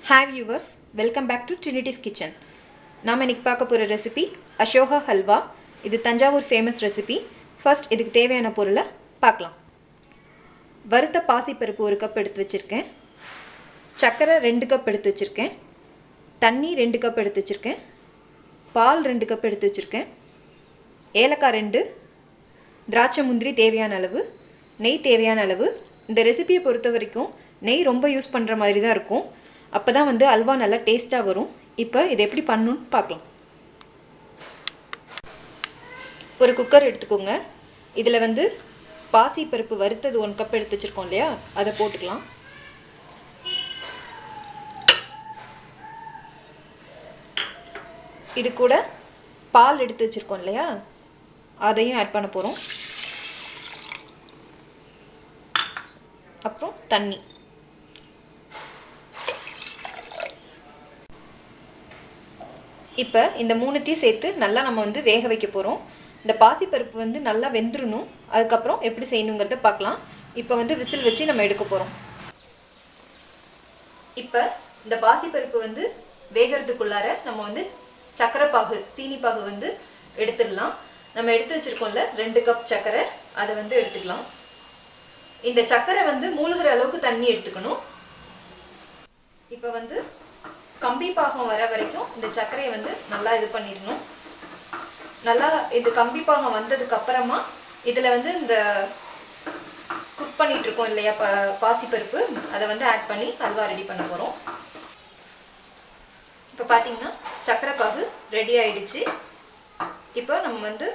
Hi viewers, welcome back to Trinity's Kitchen. நாம இன்னைக்கு பார்க்க போற ரெசிபி அசோகா ஹல்வா. இது தஞ்சாவூர் ஃபேமஸ் ரெசிபி. ஃபர்ஸ்ட் இதுக்கு தேவையான பொருளை பார்க்கலாம். வறுத்த பாசிப்பருப்பு 1 கப் எடுத்து வச்சிருக்கேன். சக்கரை 2 கப் எடுத்து வச்சிருக்கேன். தண்ணி 2 கப் எடுத்து வச்சிருக்கேன். பால் 2 கப் எடுத்து வச்சிருக்கேன். ஏலக்காய் 2, திராட்சை முந்திரி தேவையான அளவு, நெய் தேவையான அளவு. இந்த ரெசிபியை பொறுத்த வரைக்கும் நெய் ரொம்ப யூஸ் பண்ணுற மாதிரி தான் இருக்கும். அப்போ தான் வந்து அல்வா நல்லா டேஸ்ட்டாக வரும். இப்போ இதை எப்படி பண்ணணும்னு பார்க்கலாம். ஒரு குக்கர் எடுத்துக்கோங்க. இதில் வந்து பாசிப்பருப்பு வறுத்தது 1 கப் எடுத்து வச்சுருக்கோம் இல்லையா, அதை போட்டுக்கலாம். இது கூட பால் எடுத்து வச்சுருக்கோம் இல்லையா, அதையும் ஆட் பண்ண போகிறோம். அப்புறம் தண்ணி. இப்போ இந்த 3த்தையும் சேர்த்து நல்லா நம்ம வந்து வேக வைக்க போகிறோம். இந்த பாசிப்பருப்பு வந்து நல்லா வெந்துடணும். அதுக்கப்புறம் எப்படி செய்யணுங்கிறத பார்க்கலாம். இப்போ வந்து விசில் வச்சு நம்ம எடுக்க போகிறோம். இப்போ இந்த பாசிப்பருப்பு வந்து வேகிறதுக்குள்ளார நம்ம வந்து சக்கரை பாகு, சீனி பாகு வந்து எடுத்துடலாம். நம்ம எடுத்து வச்சுருக்கோம்ல 2 கப் சக்கரை, அதை வந்து எடுத்துக்கலாம். இந்த சக்கரை வந்து மூழ்கிற அளவுக்கு தண்ணி எடுத்துக்கணும். இப்போ வந்து கம்பி பாகம் வர வரைக்கும் இந்த சர்க்கரையை வந்து நல்லா இது பண்ணிடணும். நல்லா இது கம்பி பாகம் வந்ததுக்கு அப்புறமா இதில் வந்து இந்த குக் பண்ணிட்டு இருக்கோம் இல்லையா பாசிப்பருப்பு, அதை வந்து ஆட் பண்ணி அல்வா ரெடி பண்ண போகிறோம். இப்போ பார்த்தீங்கன்னா சர்க்கரை பாகு ரெடி ஆயிடுச்சு. இப்போ நம்ம வந்து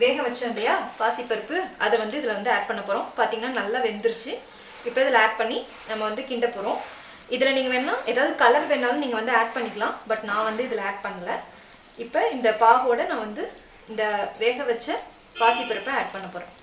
வேக வச்சோம் இல்லையா பாசிப்பருப்பு, அதை வந்து இதில் வந்து ஆட் பண்ண போகிறோம். பார்த்தீங்கன்னா நல்லா வெந்துருச்சு. இப்போ இதில் ஆட் பண்ணி நம்ம வந்து கிண்ட போகிறோம். இதில் நீங்கள் வேணால் ஏதாவது கலர் வேணாலும் நீங்கள் வந்து ஆட் பண்ணிக்கலாம். பட் நான் வந்து இதில் ஆட் பண்ணலை. இப்போ இந்த பாகோட நான் வந்து இந்த வேக வச்ச பாசிப்பருப்பை ஆட் பண்ண போகிறேன்.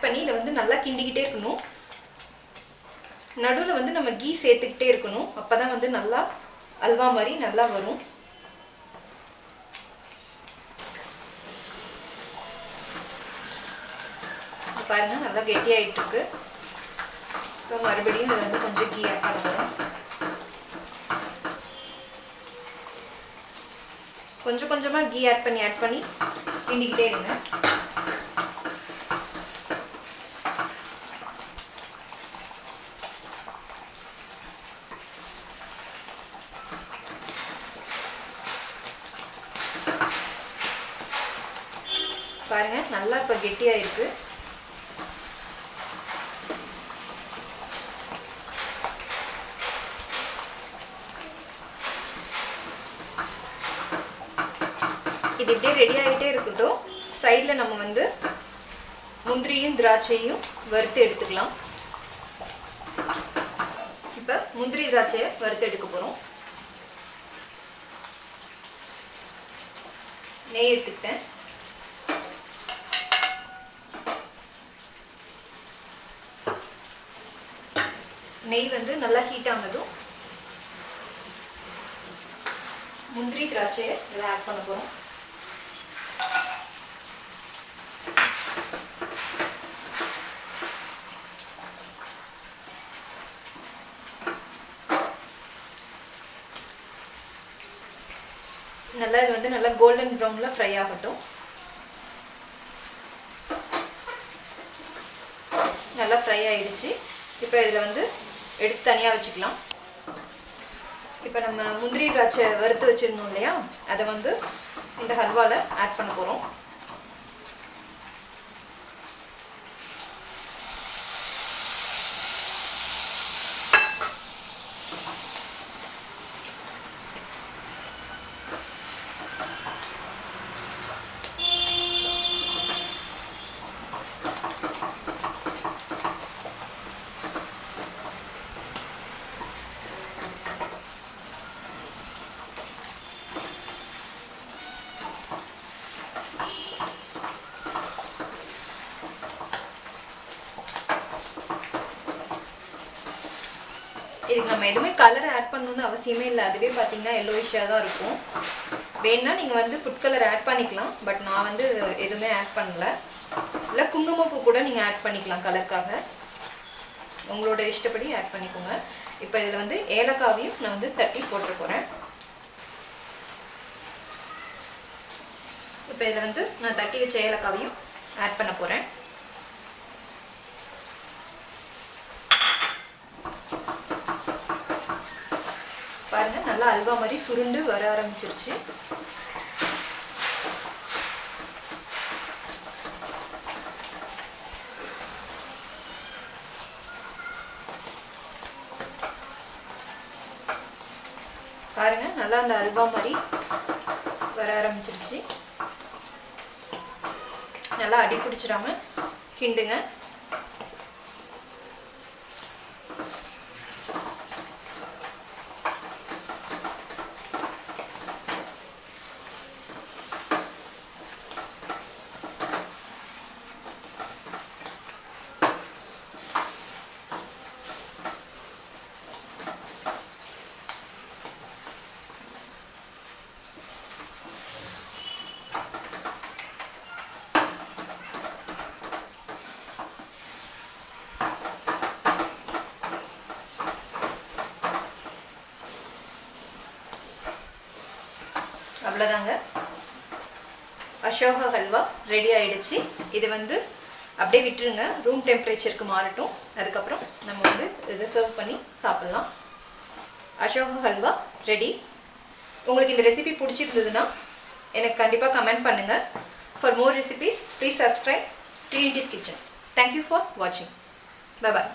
பண்ணி இதை வந்து நல்லா கிண்டிக்கிட்டே இருக்கணும். நடுவில் வந்து நம்ம கீ சேர்த்துக்கிட்டே இருக்கணும். அப்பதான் வந்து நல்லா அல்வா மாதிரி நல்லா வரும். பாருங்க நல்லா கெட்டியாயிட்டு இருக்கு. இப்போ மறுபடியும் இதில் வந்து கொஞ்சம் கீ ஆட் பண்ண போகிறோம். கொஞ்சம் கொஞ்சமாக கீ ஆட் பண்ணி கிண்டிக்கிட்டே இருங்க. பாருங்க நல்லா இப்போ கெட்டியா இருக்கு. இது இப்படியே ரெடி ஆகிட்டே இருக்கட்டும். சைடில் நம்ம வந்து முந்திரியும் திராட்சையும் வறுத்து எடுத்துக்கலாம். இப்போ முந்திரி திராட்சையை வறுத்து எடுக்க போகிறோம். நெய் எடுத்துக்கிட்டேன். நெய் வந்து நல்லா ஹீட் ஆனதும் முந்திரி திராட்சையை இதில் ஆட் பண்ண போகிறோம். நல்லா இது வந்து நல்லா கோல்டன் ப்ரௌனில் ஃப்ரை ஆகட்டும். நல்லா ஃப்ரை ஆயிடுச்சு. இப்போ இதில் வந்து எடுத்து தனியாக வச்சுக்கலாம். இப்போ நம்ம முந்திரி திராட்சை வறுத்து வச்சுருந்தோம் இல்லையா, அதை வந்து இந்த ஹல்வாவில் ஆட் பண்ண போகிறோம். இதுக்கு நம்ம எதுவுமே கலர் ஆட் பண்ணணும்னு அவசியமே இல்லை. அதுவே பார்த்தீங்கன்னா எல்லோயிஷாக தான் இருக்கும். வேணும்னா நீங்கள் வந்து ஃபுட் கலர் ஆட் பண்ணிக்கலாம். பட் நான் வந்து எதுவுமே ஆட் பண்ணல. இல்லை குங்குமப்பூ கூட நீங்கள் ஆட் பண்ணிக்கலாம் கலருக்காக. உங்களோட இஷ்டப்படி ஆட் பண்ணிக்கோங்க. இப்போ இதில் வந்து ஏலக்காவையும் நான் வந்து தட்டி போட்டு போகிறேன். இப்போ இதில் வந்து நான் தட்டி வச்ச ஏலக்காவையும் ஆட் பண்ண போகிறேன். பாருங்க, நல்லா அல்வா மாதிரி சுருண்டு வர ஆரம்பிச்சிருச்சு. பாருங்க, நல்லா அந்த அல்வா மாதிரி வர ஆரம்பிச்சிருச்சு. நல்லா அடி பிடிச்சிடாம கிண்டுங்க. அவ்வளோதாங்க, அசோகா ஹல்வா ரெடி ஆயிடுச்சு. இது வந்து அப்படியே விட்டுருங்க, ரூம் டெம்பரேச்சருக்கு மாறட்டும். அதுக்கப்புறம் நம்ம வந்து இதை சர்வ் பண்ணி சாப்பிட்லாம். அசோகா ஹல்வா ரெடி. உங்களுக்கு இந்த ரெசிபி பிடிச்சிருந்ததுன்னா எனக்கு கண்டிப்பாக கமெண்ட் பண்ணுங்கள். For more recipes please subscribe Trinity's kitchen. Thank you for வாட்சிங். பை பாய்.